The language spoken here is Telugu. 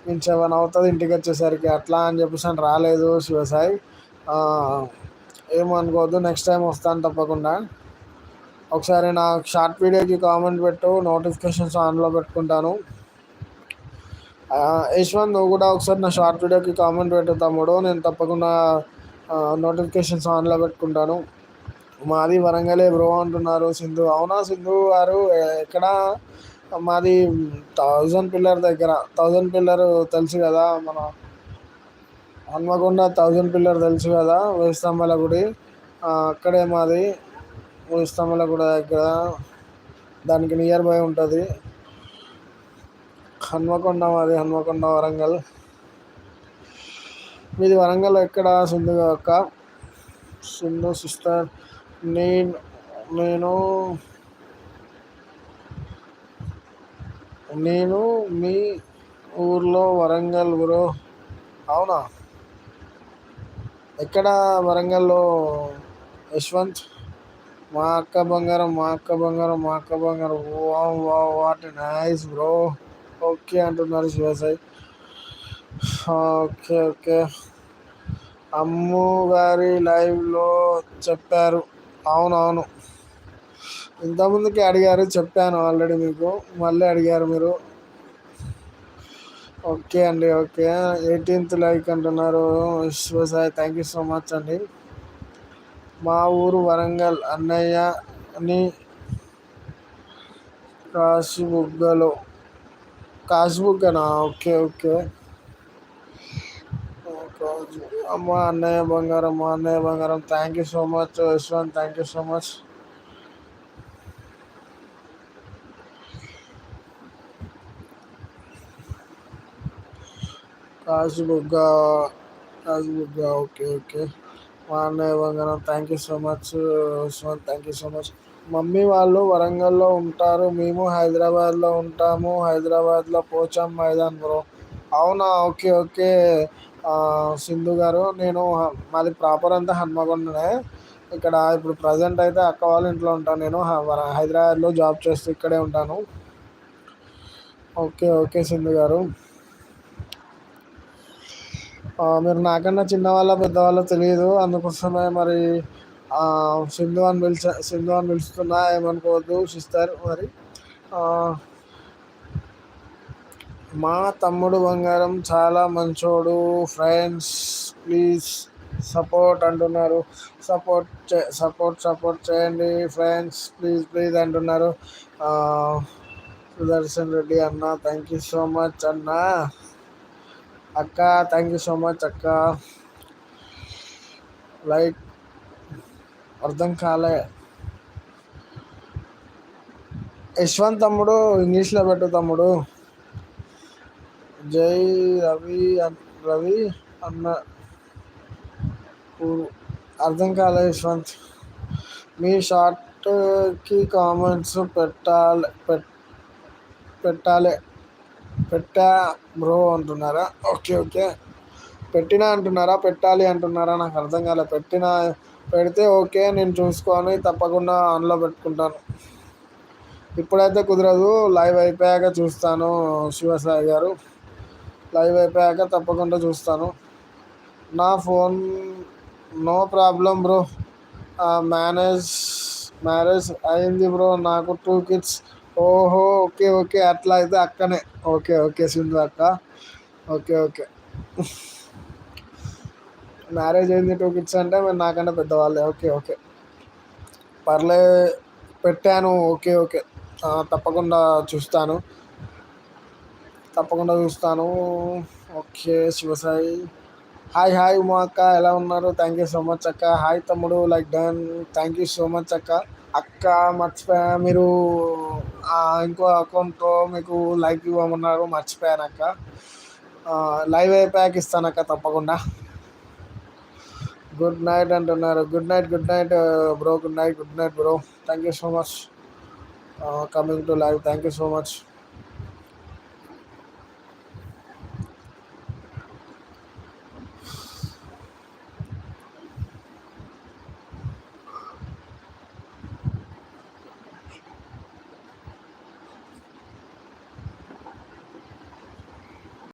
నేను 7 అవుతుంది ఇంటికి వచ్చేసరికి, అట్లా అని చెప్పేసి అని రాలేదు శివసాయి. ఆ, ఏమనుకోవద్దు, నెక్స్ట్ టైం వస్తాను తప్పకుండా. ఒకసారి నా షార్ట్ వీడియోకి కామెంట్ పెట్టు, నోటిఫికేషన్స్ ఆన్లో పెట్టుకుంటాను. యశ్వంత్, నువ్వు కూడా ఒకసారి నా షార్ట్ వీడియోకి కామెంట్ పెట్టు తమ్ముడు, నేను తప్పకుండా నోటిఫికేషన్స్ ఆన్లో పెట్టుకుంటాను. మాది వరంగలే బ్రో అంటున్నారు సింధు. అవునా సింధు గారు, ఎక్కడ? మాది 1000 పిల్లర్ దగ్గర. 1000 పిల్లర్ తెలుసు కదా, మన హన్మకొండ 1000 పిల్లర్ తెలుసు కదా, వేస్తంభల గుడి. అక్కడే మాది, వేస్తంభల గుడి దగ్గర, దానికి నియర్ బై ఉంటుంది. హన్మకొండ మాది, హన్మకొండ వరంగల్. మీది వరంగల్ ఎక్కడ సింధు అక్క? సింధు సిస్టర్, నేను నేను నేను మీ ఊర్లో వరంగల్ బ్రో. అవునా, ఎక్కడ వరంగల్లో యశ్వంత్? మా అక్క బంగారం, మా అక్క బంగారం, మా అక్క బంగారం. What nice bro. ఓకే అంటున్నారు శివసాయి. Okay okay. అమ్ము గారి లైవ్లో చెప్పారు. అవునవును, ఇంతకుముందుకి అడిగారు, చెప్పాను ఆల్రెడీ మీకు, మళ్ళీ అడిగారు మీరు. ఓకే అండి, ఓకే. 18th లైక్ అంటున్నారు Shivasai, thank you so much అండి. మా ఊరు వరంగల్ అన్నయ్యని కాశీబుగ్గలో. కాశీబుగ్గనా? Okay okay. అమ్మ అన్నయ్య బంగారం, మా అన్నయ్య బంగారం. Thank you so much Yashwant, thank you so much. Kashibugga, Kashibugga, okay okay. మా అన్నయ్య బంగారం, thank you so much Yashwant, thank you so much. Mummy వాళ్ళు వరంగల్లో ఉంటారు, మేము హైదరాబాద్లో ఉంటాము. హైదరాబాద్లో పోచం మైదాన్ బ్రో. అవునా, ఓకే ఓకే. సింధు గారు, నేను మాది ప్రాపర్ అంతా హన్మకొండనే. ఇక్కడ ఇప్పుడు ప్రజెంట్ అయితే అక్క వాళ్ళ ఇంట్లో ఉంటాను. నేను హైదరాబాద్లో జాబ్ చేస్తూ ఇక్కడే ఉంటాను. ఓకే ఓకే సింధు గారు, మీరు నాకన్నా చిన్నవాళ్ళ పెద్దవాళ్ళో తెలియదు, అందుకోసమే మరి సింధు అని పిలుస్తున్నా, ఏమనుకోవద్దు సిస్టర్. మరి మా తమ్ముడు బంగారం చాలా మంచోడు, ఫ్రెండ్స్ ప్లీజ్ సపోర్ట్ అంటున్నారు. సపోర్ట్ చేయండి ఫ్రెండ్స్, ప్లీజ్ ప్లీజ్ అంటున్నారు. సుదర్శన్ రెడ్డి అన్న, థ్యాంక్ యూ సో మచ్ అన్న. అక్క, థ్యాంక్ యూ సో మచ్ అక్క. లైక్ అర్థం కాలే. యశ్వంత్ తమ్ముడు, ఇంగ్లీష్లో పెట్టు తమ్ముడు. జై రవి అన్న ఊరు. అర్థం కాలే యశ్వంత్. మీ షార్ట్కి కామెంట్స్ పెట్టా బ్రో అంటున్నారా? Okay okay. పెట్టినా అంటున్నారా, పెట్టాలి అంటున్నారా? నాకు అర్థం కాలే. పెడితే ఓకే, నేను చూసుకొని తప్పకుండా ఆన్లో పెట్టుకుంటాను. ఇప్పుడైతే కుదరదు, లైవ్ అయిపోయాక చూస్తాను శివసాయి గారు. లైవ్ అయిపోయాక తప్పకుండా చూస్తాను. నా phone no problem bro. Marriage అయింది బ్రో, నాకు 2 kids. ఓహో, ఓకే ఓకే. అట్లా అయితే అక్కనే. ఓకే ఓకే సింధు అక్క, ఓకే ఓకే. మ్యారేజ్ అయింది, 2 kids అంటే మరి నాకన్నా పెద్దవాళ్ళే. ఓకే ఓకే, పర్లే. పెట్టాను, ఓకే ఓకే. తప్పకుండా చూస్తాను. Okay Shivasai. Hi hi Uma అక్క, ఎలా ఉన్నారు? థ్యాంక్ యూ సో మచ్ అక్క. హాయ్ తమ్ముడు, like done. Thank you so much అక్క. అక్క మర్చిపోయా, మీరు ఇంకో అకౌంట్తో మీకు లైక్ ఇవ్వమన్నారు, మర్చిపోయాను అక్క. లైవ్ అయిపోయాక ఇస్తాను అక్క తప్పకుండా. గుడ్ నైట్ అంటున్నారు. Good night bro. Good night bro. Thank you so much coming to live. Thank you so much.